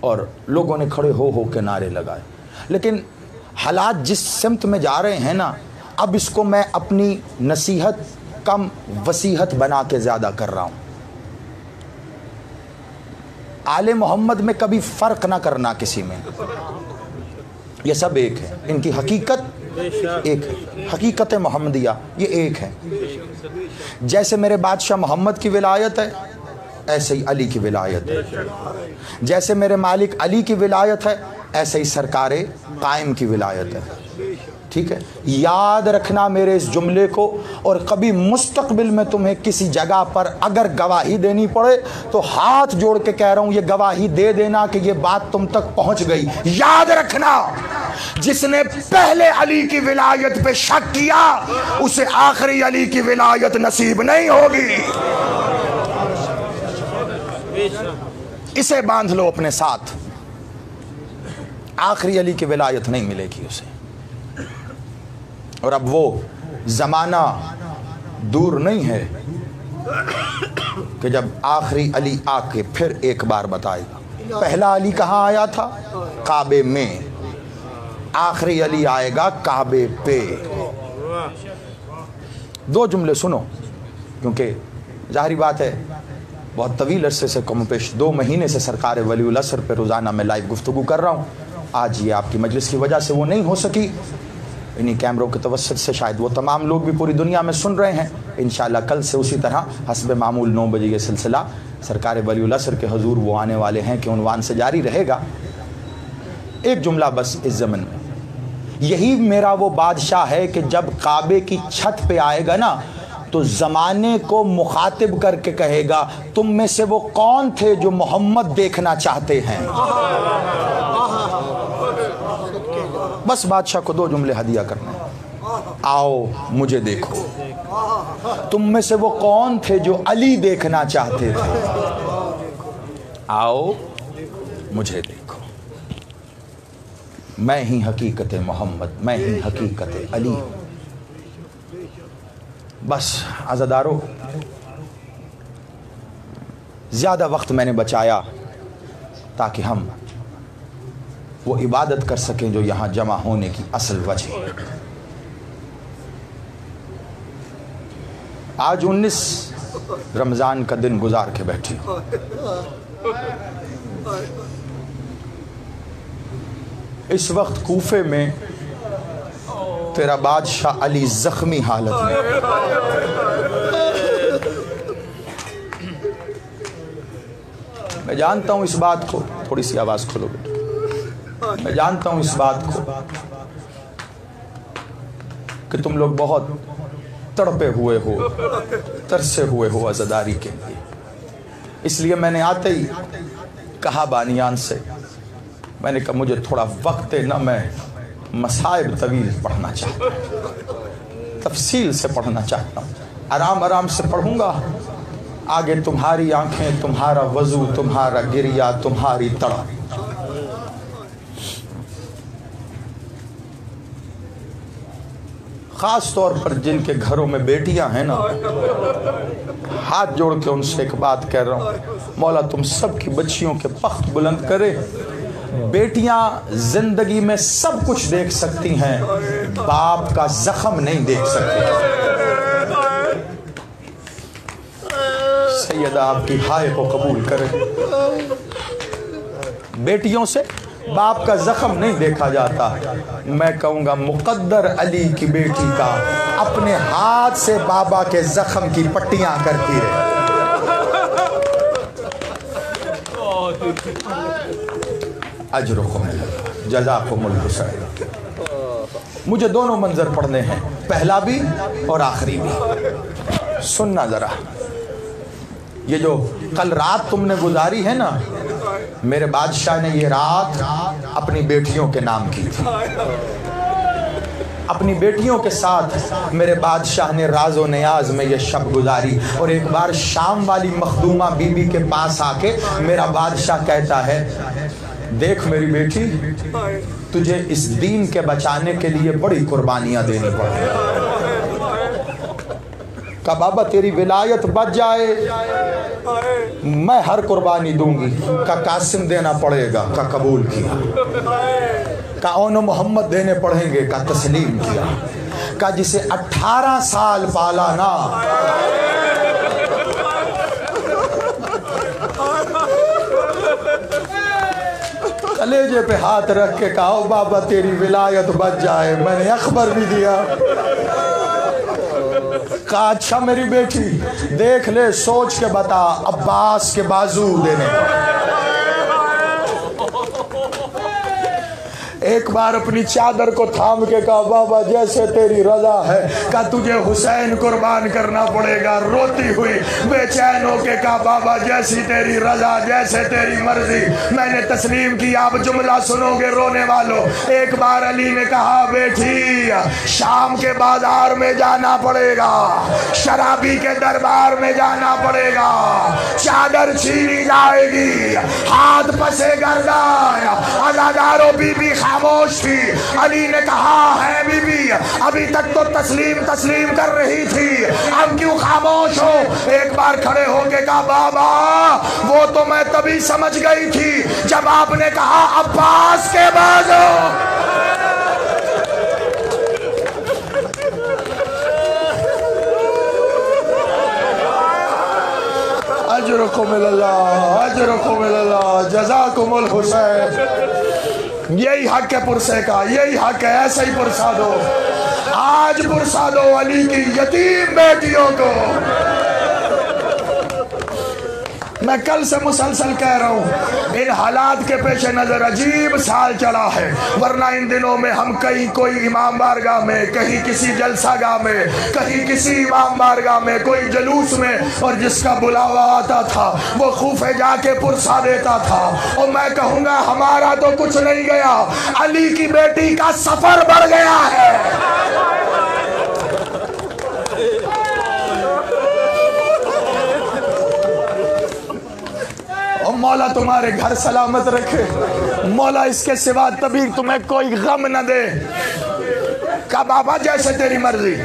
और लोगों ने खड़े हो के नारे लगाए, लेकिन हालात जिस सिमत में जा रहे हैं ना, अब इसको मैं अपनी नसीहत कम वसीहत बना के ज़्यादा कर रहा हूँ। आले मोहम्मद में कभी फ़र्क ना करना किसी में, ये सब एक है। इनकी हकीकत एक है, हकीकत मोहम्मदिया ये एक है। जैसे मेरे बादशाह मोहम्मद की विलायत है, ऐसे ही अली की विलायत है। जैसे मेरे मालिक अली की विलायत है, ऐसे ही सरकारे कायम की विलायत है। ठीक है, याद रखना मेरे इस जुमले को। और कभी मुस्तकबिल में तुम्हें किसी जगह पर अगर गवाही देनी पड़े तो हाथ जोड़ के कह रहा हूं, ये गवाही दे देना कि ये बात तुम तक पहुंच गई। याद रखना, जिसने पहले अली की विलायत पे शक किया उसे आखिरी अली की विलायत नसीब नहीं होगी। इसे बांध लो अपने साथ, आखिरी अली की विलायत नहीं मिलेगी उसे। और अब वो ज़माना दूर नहीं है कि जब आखिरी अली आके फिर एक बार बताएगा। पहला अली कहाँ आया था? काबे में। आखिरी अली आएगा काबे पे। दो जुमले सुनो, क्योंकि जाहिर बात है बहुत तवील अरसे से, कम पेश 2 महीने से सरकार वलीउल असर पे रोज़ाना मैं लाइव गुफ्तगू कर रहा हूँ। आज ये आपकी मजलिस की वजह से वो नहीं हो सकी। इन्हीं कैमरों के तवस्सुत से शायद वो तमाम लोग भी पूरी दुनिया में सुन रहे हैं। इंशाअल्लाह कल से उसी तरह हस्ब मामूल 9 बजे ये सिलसिला सरकार वलीउल असर के हुजूर वो आने वाले हैं कि उन्वान से जारी रहेगा। एक जुमला बस इस ज़मन में, यही मेरा वो बादशाह है कि जब काबे की छत पे आएगा ना तो ज़माने को मुखातिब करके कहेगा, तुम में से वो कौन थे जो मोहम्मद देखना चाहते हैं? बस बादशाह को 2 जुमले हदिया करने, आओ मुझे देखो। तुम में से वो कौन थे जो अली देखना चाहते थे? आओ मुझे देखो। मैं ही हकीकत मोहम्मद, मैं ही हकीकत अली। बस आज़ादारो, ज़्यादा वक्त मैंने बचाया ताकि हम वो इबादत कर सकें जो यहाँ जमा होने की असल वजह। आज 19 रमज़ान का दिन गुजार के बैठी हूँ। इस वक्त कूफे में तेरा बादशाह अली जख्मी हालत में, मैं जानता हूँ इस बात को, थोड़ी सी आवाज़ खोलो बेटा, मैं जानता हूँ इस बात को कि तुम लोग बहुत तड़पे हुए हो, तरसे हुए हो आज़ादारी के लिए। इसलिए मैंने आते ही कहा बानियान से, मैंने कहा मुझे थोड़ा वक्त है ना, मैं मसाइब तवील पढ़ना चाहता हूँ, तफसील से पढ़ना चाहता हूँ, आराम आराम से पढ़ूंगा। आगे तुम्हारी आंखें, तुम्हारा वजू, तुम्हारा गिरिया, तुम्हारी तड़प। खास तौर पर जिनके घरों में बेटियां हैं ना, हाथ जोड़ के उनसे एक बात कह रहा हूं, मौला तुम सब की बच्चियों के पख्त बुलंद करे। बेटियां जिंदगी में सब कुछ देख सकती हैं, बाप का जख्म नहीं देख सकती। सैयदा आपकी हाय को कबूल करे। बेटियों से बाप का जख्म नहीं देखा जाता। मैं कहूँगा मुकद्दर अली की बेटी का अपने हाथ से बाबा के जख्म की पट्टियाँ करती रहे। अजरुकुम जज़ाकुमुल हुसैन। मुझे दोनों मंजर पढ़ने हैं, पहला भी और आखिरी भी। सुनना जरा, ये जो कल रात तुमने गुजारी है ना, मेरे बादशाह ने ये रात अपनी बेटियों के नाम की थी। अपनी बेटियों के साथ मेरे बादशाह ने राज़ो नियाज में ये शब गुजारी। और एक बार शाम वाली मखदूमा बीबी के पास आके मेरा बादशाह कहता है, देख मेरी बेटी, तुझे इस दीन के बचाने के लिए बड़ी कुर्बानियां देनी पड़ेगी। का बाबा तेरी विलायत बच जाए, मैं हर कुर्बानी दूंगी। का कासिम देना पड़ेगा, का कबूल किया। का ओनो मोहम्मद देने पड़ेंगे, का तस्लीम किया। का जिसे 18 साल पाला ना, कलेजे पे हाथ रख के कहा, बाबा तेरी विलायत बच जाए। मैंने अखबार भी दिया। कहा अच्छा मेरी बेटी देख ले, सोच के बता, अब्बास के बाजू देने। एक बार अपनी चादर को थाम के कहा, बाबा जैसे तेरी रजा है। कहा तुझे हुसैन कुर्बान करना पड़ेगा। रोती हुई बेचैन होके कहा, बाबा जैसी तेरी रजा, जैसे तेरी मर्जी, मैंने तस्लीम की। आप जुमला सुनोगे रोने वालों। एक बार अली ने कहा, बेटी शाम के बाजार में जाना पड़ेगा, शराबी के दरबार में जाना पड़ेगा, चादर छीनी जाएगी, हाथ पसे गर्दा। अज़ादारों बीबी खामोश थी। अली ने कहा, है बीबी अभी तक तो तस्लीम कर रही थी, अब क्यों खामोश हो? एक बार खड़े होके कहा, बाबा वो तो मैं तभी समझ गई थी जब आपने कहा अब्बास के बाजू। अजरुकुमुल्लाह जज़ाकुमुल हुसैन। यही हक है पुरसे का, यही हक है, ऐसे ही पुरसा दो। आज पुरसा दो अली की यतीम बेटियों को। मैं कल से मुसलसल कह रहा हूँ, इन हालात के पेश नजर अजीब साल चला है। वरना इन दिनों में हम कहीं कोई इमाम बारगाह में, कहीं किसी जलसागाह में, कहीं किसी इमाम बारगाह में, कोई जलूस में, और जिसका बुलावा आता था वो खूफे जाके पुरसा देता था। और मैं कहूँगा हमारा तो कुछ नहीं गया, अली की बेटी का सफर बढ़ गया है। मौला तुम्हारे घर सलामत रखे। मौला इसके सिवा तभी तुम्हें कोई गम न दे। का बाबा जैसे तेरी मर्जी।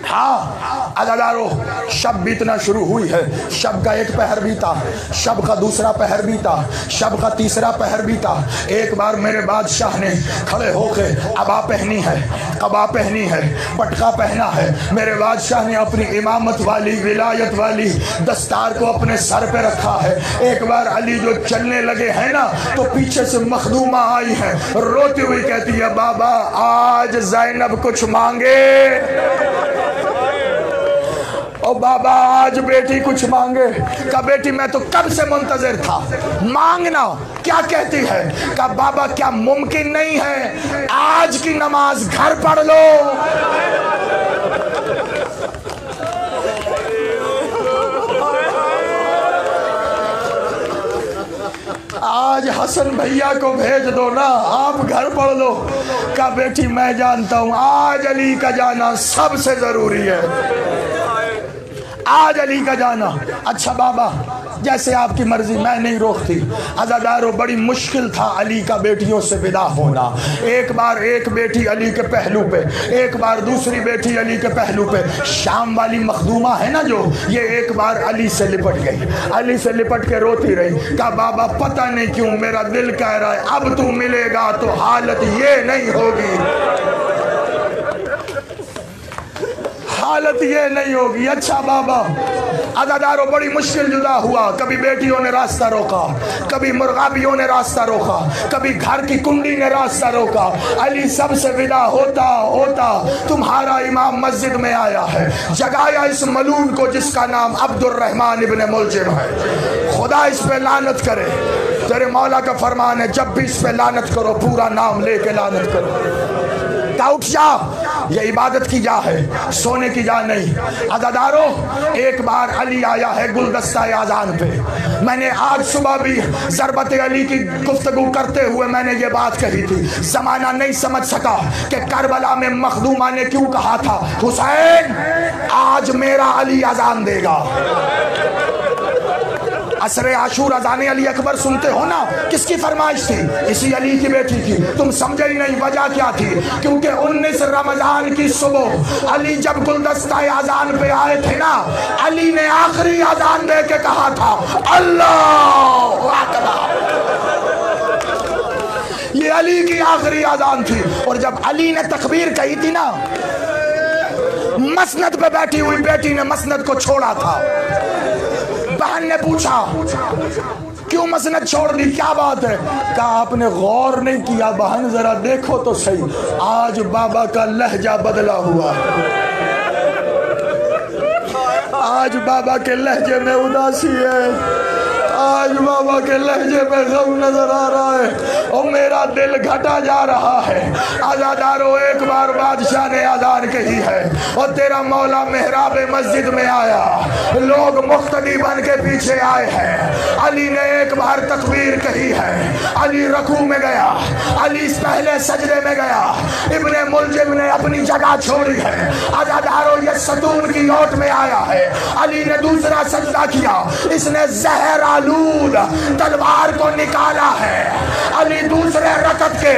हाँ अज़ादारों, शब बीतना शुरू हुई है। शब का एक पहर बीता, शब का दूसरा पहर बीता, शब का तीसरा पहर बीता। एक बार मेरे बादशाह ने खड़े होके अबा पहनी है, कबा पहनी है, पटका पहना है। मेरे बादशाह ने अपनी इमामत वाली, विलायत वाली दस्तार को अपने सर पे रखा है। एक बार अली जो चलने लगे हैं ना, तो पीछे से मखदूमा आई है, रोती हुई कहती है, बाबा आज ज़ैनब कुछ मांगे। ओ बाबा आज बेटी कुछ मांगे। का बेटी मैं तो कब से मुंतजर था, मांगना। क्या कहती है? का बाबा क्या मुमकिन नहीं है आज की नमाज घर पढ़ लो। आज हसन भैया को भेज दो ना, आप घर पढ़ लो। का बेटी मैं जानता हूं आज अली का जाना सबसे जरूरी है, आज अली का जाना। अच्छा बाबा जैसे आपकी मर्जी, मैं नहीं रोकती। अज़ादारों बड़ी मुश्किल था अली का बेटियों से विदा होना। एक बार एक बेटी अली के पहलू पे, एक बार दूसरी बेटी अली के पहलू पे। शाम वाली मखदूमा है ना जो, ये एक बार अली से लिपट गई, अली से लिपट के रोती रही। कहा बाबा पता नहीं क्यों मेरा दिल कह रहा है अब तू मिलेगा तो हालत ये नहीं होगी, हालत ये नहीं होगी। अच्छा बाबा अज़ादारों बड़ी मुश्किल जुदा हुआ। कभी बेटियों ने रास्ता रोका, कभी मुर्गाबियों ने रास्ता रोका, कभी घर की कुंडी ने रास्ता रोका। अली सबसे विदा होता होता तुम्हारा इमाम मस्जिद में आया है, जगाया इस मलून को जिसका नाम अब्दुर्रहमान इब्ने मुलजिम है। खुदा इस पे लानत करे, तेरे मौला का फरमान है जब भी इस पे लानत करो पूरा नाम लेके लानत करो। उठ जा, ये इबादत की जा है, सोने की जा नहीं। अज़ादारों एक बार अली आया है गुलदस्ता आज़ान पे। मैंने आज सुबह भी ज़रबत अली की गुफ्तगू करते हुए मैंने ये बात कही थी। ज़माना नहीं समझ सका कि करबला में मखदूमा ने क्यों कहा था हुसैन आज मेरा अली अज़ान देगा। असरे आशूर अज़ाने अली अकबर सुनते हो ना, किसकी फरमाइश थी? इसी अली की बेटी की। तुम समझे ही नहीं वजह क्या थी? क्योंकि 19 रमजान की सुबह अली जब गुलदस्ता अज़ान पे आए थे ना, अली ने आखिरी अज़ान दे के कहा था अल्लाहु अकबर। ये अली की आखिरी अज़ान थी। और जब अली ने तकबीर कही थी ना, मसनद पे बैठी हुई बेटी ने मसनद को छोड़ा था। बहन ने पूछा क्यों मसनद छोड़ दी, क्या बात है? कहा आपने गौर नहीं किया बहन, जरा देखो तो सही, आज बाबा का लहजा बदला हुआ है, आज बाबा के लहजे में उदासी है, आज बाबा के लहजे में गम नजर आ रहा है और मेरा दिल घटा जा रहा है। अज़ादारों एक बार बादशाह ने अज़ान कही है और तेरा मौला मेहराब मस्जिद में आया, लोग मुख्तदी बन के पीछे आए हैं। अली ने एक बार तकबीर कही है, अली रकू में गया, अली पहले सजदे में गया, इब्ने मुलजिम ने अपनी जगह छोड़ी है। अज़ादारों ये सतून की ओट में आया है। अली ने दूसरा सजदा किया, इसने जहर आलूद तलवार को निकाला है। अली दूसरे रकत के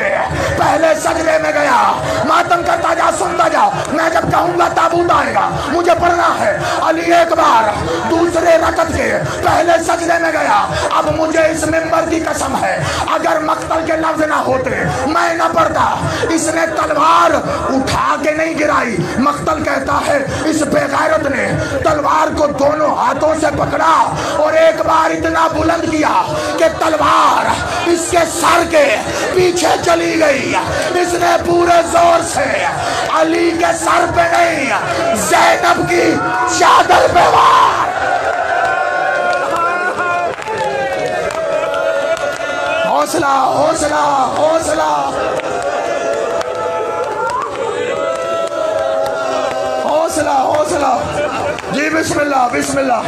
पहले सजदे में गया, मातम करता जा, सुनता जा, मैं जब कहूंगा ताबूत आएगा, मुझे पढ़ना है। अली एक बार दूसरे रकत के पहले सजदे में गया। अब मुझे इस मिंबर की कसम है अगर मक्तल के लफ्ज ना होते मैं ना पढ़ता। इसने तलवार उठा के नहीं गिराई, मक्तल कहता है इस बेगैरत ने तलवार को दोनों हाथों से पकड़ा और एक बार इतना बुलंद किया कि तलवार इसके सर के पीछे चली गई। इसने पूरे जोर से अली के सर पे नहीं, ज़ैनब की चादर पे वार। हौसला हौसला हौसला हौसला हौसला। जी बिस्मिल्लाह बिस्मिल्लाह।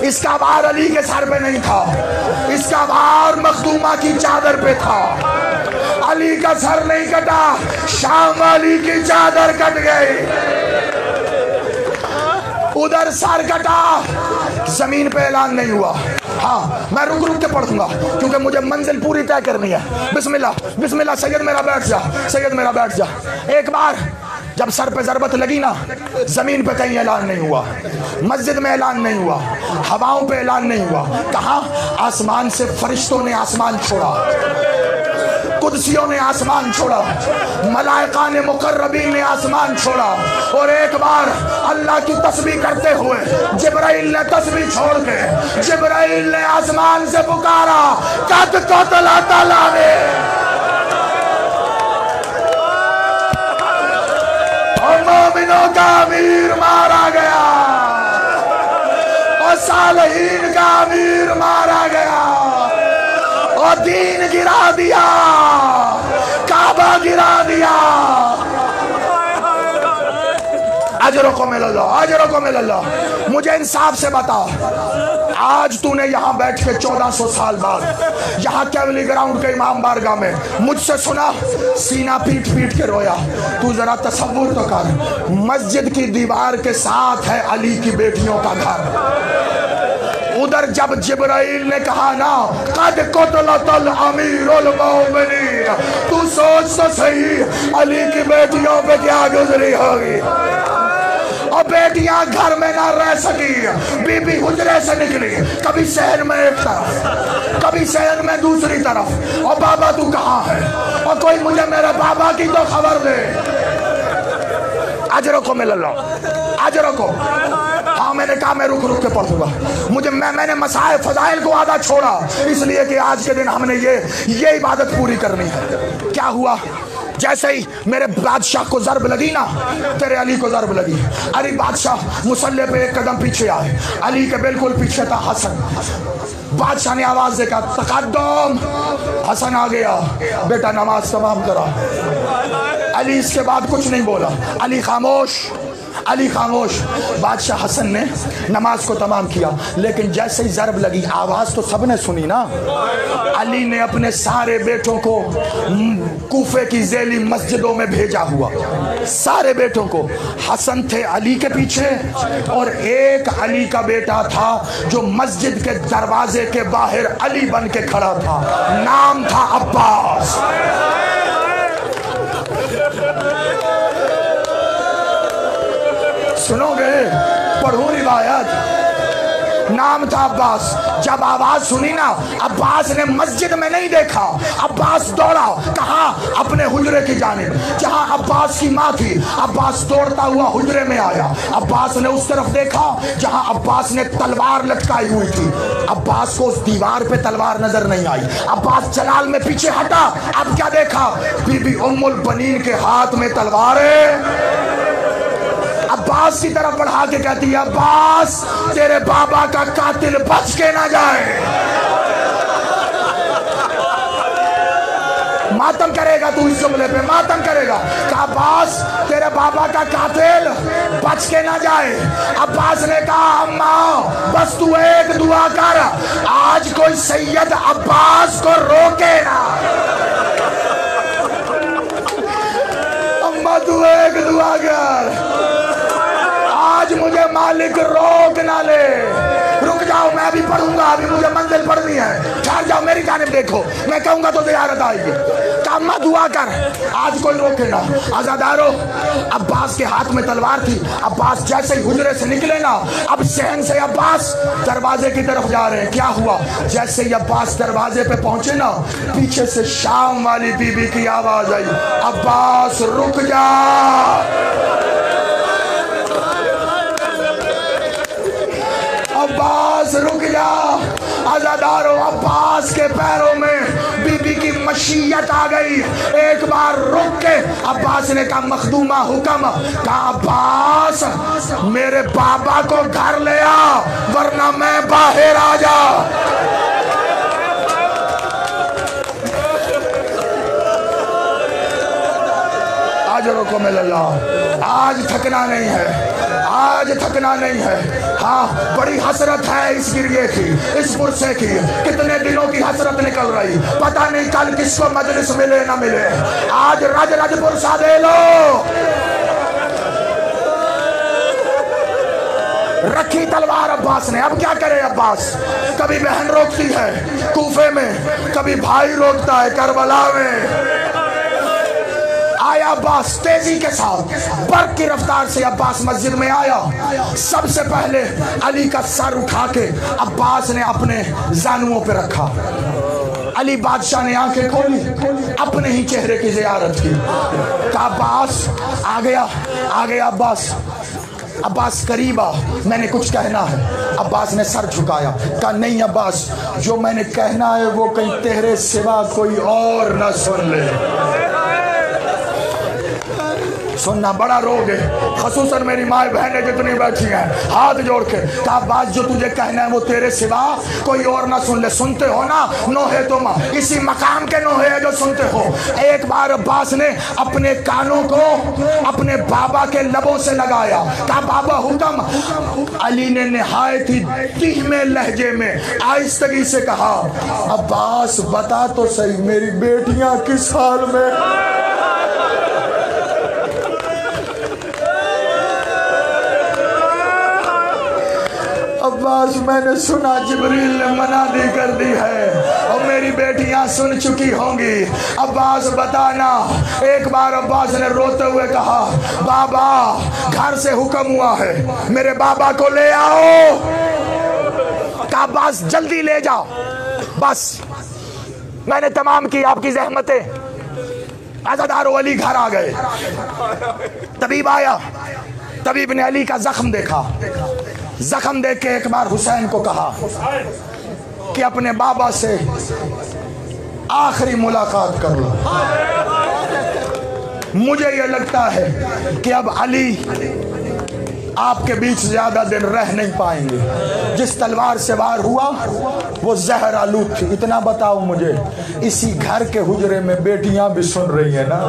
इसका वार अली के सर पे नहीं था, इसका वार मखदूमा की चादर पे था। अली का सर नहीं कटा, शाम अली की चादर कट गई। उधर सर कटा, जमीन पे ऐलान नहीं हुआ। हाँ मैं रुक रुक के पढ़ूंगा क्योंकि मुझे मंजिल पूरी तय करनी है। बिस्मिल्लाह बिस्मिल्लाह। सैयद मेरा बैठ जा, सैयद मेरा बैठ जा। एक बार जब सर पे ज़रबत लगी ना, जमीन पे कहीं ऐलान नहीं हुआ, मस्जिद में ऐलान नहीं हुआ, हवाओं पे ऐलान नहीं हुआ। कहाँ? आसमान से फरिश्तों ने आसमान छोड़ा, कुदसियों ने आसमान छोड़ा, मलाइका ने मुकर्रबीन ने आसमान छोड़ा। और एक बार अल्लाह की तस्बीह करते हुए जिब्राइल ने तस्बीह छोड़ के जिब्राइल ने आसमान से पुकारा कद कतला ताला ने। मोमिनों का अमीर मारा गया। अमीर मारा गया और दीन गिरा दिया, काबा गिरा दिया। अजरों को मिल लो, अजरों को मिल लो। मुझे इंसाफ से बता, आज तूने यहाँ बैठ के 1400 साल बाद यहाँ कैवली ग्राउंड के इमाम बारगाह में मुझसे सुना, सीना पीट पीट के रोया। तू जरा तसव्वुर तो कर, मस्जिद की दीवार के साथ है अली की बेटियों का घर। उधर जब जिब्राइल ने कहा ना कद कुतलतल अमीरुल मोमिनीन, तू सोच तो सही अली की बेटियों पे क्या गुजरी होगी। और बेटियां घर में ना रह सकी, बीबी हुजरे से निकली, कभी शहर में एक तरफ, कभी शहर में दूसरी तरफ। और बाबा तू कहाँ है, और कोई मुझे मेरे बाबा की तो खबर दे। अजरों को मिल लो, अजरों को। हाँ मैंने कहा मैं रुक रुक के पढ़ूंगा। मैंने मसाए फजाइल को आधा छोड़ा इसलिए कि आज के दिन हमने ये इबादत पूरी करनी है। क्या हुआ, जैसे ही मेरे बादशाह को ज़र्ब लगी ना, तेरे अली को ज़र्ब लगी। अली बादशाह मुसल्ले पे एक कदम पीछे आए, अली के बिल्कुल पीछे था हसन। बादशाह ने आवाज देखा तकद्दुम, हसन आ गया, बेटा नमाज तमाम करा। अली इसके बाद कुछ नहीं बोला, अली खामोश, अली खामोश। बादशाह हसन ने नमाज को तमाम किया, लेकिन जैसे ही ज़रब लगी आवाज़ तो सबने सुनी ना। अली ने अपने सारे बेटों को कूफे की ज़ेली मस्जिदों में भेजा हुआ, सारे बेटों को। हसन थे अली के पीछे और एक अली का बेटा था जो मस्जिद के दरवाजे के बाहर अली बन के खड़ा था, नाम था अब्बास। सुनोगे, पढ़ो रिवायत, नाम था अब्बास। जब आवाज सुनी ना, अब्बास ने मस्जिद में नहीं देखा, अब्बास दौड़ा कहा अपने हुजरे की जानिब, जहां अब्बास की माँ थी। अब्बास दौड़ता हुआ हुजरे में आया, अब्बास ने उस तरफ देखा जहां अब्बास ने तलवार लटकाई हुई थी। अब्बास को उस दीवार पे तलवार नजर नहीं आई। अब्बास जलाल में पीछे हटा, अब क्या देखा, बीबी उम्मुल बनीन के हाथ में तलवार है। अब्बास की तरफ बढ़ा के कहती है, अब्बास तेरे बाबा का कातिल बच के ना जाए। मातम करेगा तू इस जुमले पे, मातम करेगा। कहा अब्बास तेरे बाबा का कातिल बच के ना जाए। अब्बास ने कहा अम्मा बस तू एक दुआ कर, आज कोई सैयद अब्बास को रोके ना। अम्मा तू एक दुआ कर, आज मुझे मालिक रोक ना ले। रुक जाओ, मैं भी पढ़ूंगा, अभी मुझे मंजिल पढ़नी है। ठहर जाओ, मेरी जानिब देखो, मैं कहूंगा तो ज़ियारत आएगी। अम्मा दुआ कर, आज कोई रोके ना। आजादारो, अब्बास के हाथ में तलवार थी। अब्बास जैसे ही हुजरे से निकले ना, अब सहन से अब्बास दरवाजे की तरफ जा रहे हैं। क्या हुआ, जैसे ही अब्बास दरवाजे पे पहुंचे ना, पीछे से शाम वाली बीबी की आवाज आई, अब्बास रुक जा। अब्बास रुक जा। आजादारों, अब्बास के पैरों में बीबी की मशीयत आ गई। एक बार रुक के अब्बास ने कहा मखदूमा हुक्म, कहा अब्बास मेरे बाबा को घर ले आ वरना मैं बाहर आ जा। आज रुको मिल्ला, आज थकना नहीं है, आज थकना नहीं है। हाँ बड़ी हसरत है इस गिरिये की, इस पुरसे की, कितने दिनों की हसरत निकल रही, पता नहीं कल किसको मजलिस मिले ना मिले। आज रज रज पुरसा दे लो। रखी तलवार अब्बास ने, अब क्या करे अब्बास। कभी बहन रोकती है कूफे में, कभी भाई रोकता है करबला में। आया अब्बास तेजी के साथ, बर्क की रफ्तार से अब्बास मस्जिद में आया। सबसे पहले अली का सर उठा के अब्बास ने अपने जानुओं पे रखा। अली बादशाह ने आंखें खोली, अपने ही चेहरे की ज़ियारत की। कहा अब्बास आ गया, आ गया अब्बास। अब्बास करीब आ, मैंने कुछ कहना है। अब्बास ने सर झुकाया, कहा नहीं अब्बास, जो मैंने कहना है वो कहीं तेरे सिवा कोई और न सुन ले। सुनना, बड़ा रोग है, खसूसन मेरी माँ बहनें जितनी बैठी हैं हाथ जोड़ के कहा बात जो तुझे कहना है वो तेरे सिवा कोई और ना सुन ले। सुनते हो ना, नोहे तुम इसी मकाम के नोहे है जो सुनते हो। एक बार अब्बास ने अपने कानों को अपने बाबा के लबों से लगाया, कहा बाबा हुक्म। अली ने निहायत ही धीमे लहजे में आहिस्तगी से कहा अब्बास बता तो सही मेरी बेटियां किस हाल में। अब्बास मैंने सुना जिब्रील ने मनादी कर दी है और मेरी बेटियां सुन चुकी होंगी। अब्बास बताना। एक बार अब्बास ने रोते हुए कहा बाबा घर से हुक्म हुआ है मेरे बाबा को ले आओ। कहा अब्बास जल्दी ले जाओ, बस मैंने तमाम की आपकी जहमतें। अज़ादारो अली घर आ गए, तबीब आया, तबीब ने अली का जख्म देखा, जख्म देख के एक बार हुसैन को कहा कि अपने बाबा से आखिरी मुलाकात कर लो। मुझे यह लगता है कि अब अली आपके बीच ज्यादा दिन रह नहीं पाएंगे। जिस तलवार से वार हुआ वो जहर आलूद थी। इतना बताओ मुझे, इसी घर के हुजरे में बेटियां भी सुन रही है ना।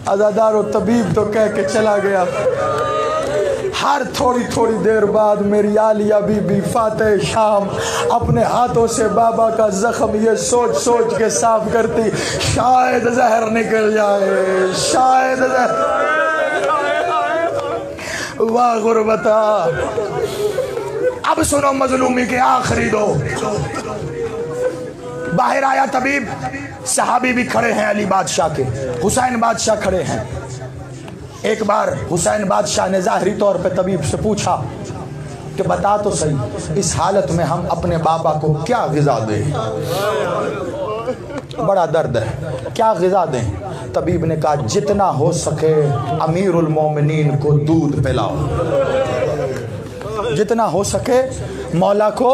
अज़ादारो तबीब तो कह के चला गया। हर थोड़ी थोड़ी देर बाद मेरी आलिया बीबी फातेह शाम अपने हाथों से बाबा का जख्म ये सोच सोच के साफ करती, शायद जहर निकल जाए, शायद जहर। वाह गुरबता। अब सुनो मजलूमी के आखिरी दो। बाहर आया तबीब, सहाबी भी खड़े हैं अली बादशाह के, हुसैन बादशाह खड़े हैं। एक बार हुसैन बादशाह ने ज़ाहरी तौर पे तबीब से पूछा कि बता तो सही इस हालत में हम अपने बाबा को क्या ग़िज़ा दें, बड़ा दर्द है, क्या ग़िज़ा दें। तबीब ने कहा जितना हो सके अमीरुल मोमिनीन को दूध पिलाओ, जितना हो सके मौला को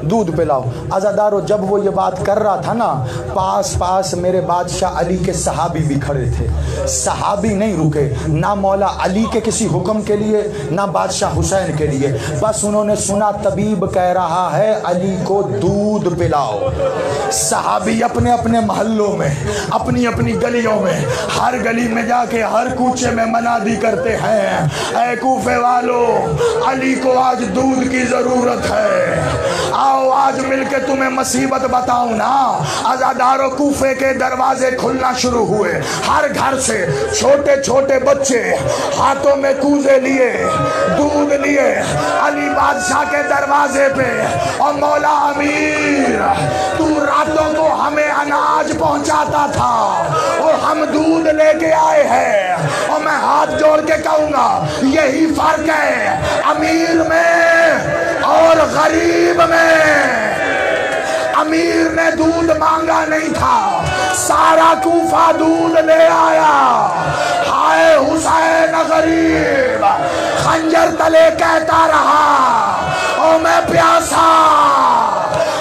दूध पिलाओ। अज़ादारो जब वो ये बात कर रहा था ना, पास पास मेरे बादशाह अली के सहाबी भी खड़े थे। सहाबी नहीं रुके, ना मौला अली के किसी हुक्म के लिए ना बादशाह हुसैन के लिए। बस उन्होंने सुना तबीब कह रहा है अली को दूध पिलाओ। सहाबी अपने अपने मोहल्लों में, अपनी अपनी गलियों में, हर गली में जाके हर कूचे में मनादी करते हैं, ऐ कूफे वालों अली को आज दूध की ज़रूरत है, आओ आज मिलके तुम्हें मुसीबत बताऊं ना। अज़ादारो कूफे के दरवाजे खुलना शुरू हुए, हर घर से छोटे छोटे बच्चे हाथों में कूजे लिए, दूध लिए अली बादशाह के दरवाजे पे। और मौला अमीर तू रातों को हमें अनाज पहुंचाता था और हम दूध लेके आए हैं। और मैं हाथ जोड़ के कहूंगा यही फर्क है अमीर में और गरीब में। अमीर ने दूध मांगा नहीं था, सारा कूफा दूध ले आया। हाय हुसैन गरीब खंजर तले कहता रहा और मैं प्यासा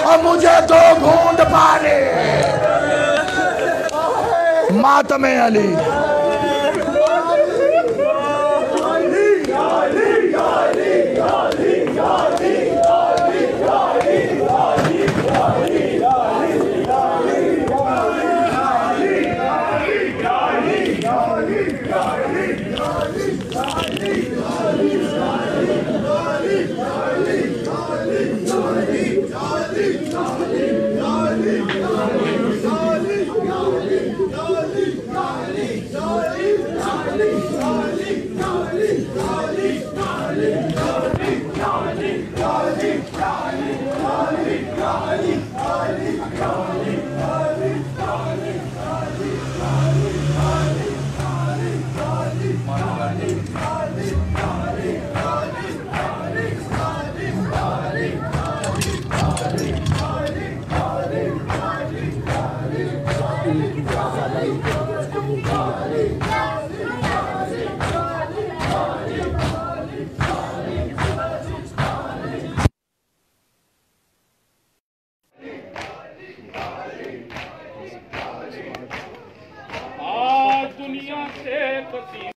और मुझे दो घूंट पानी। मातम अली। दुनिया से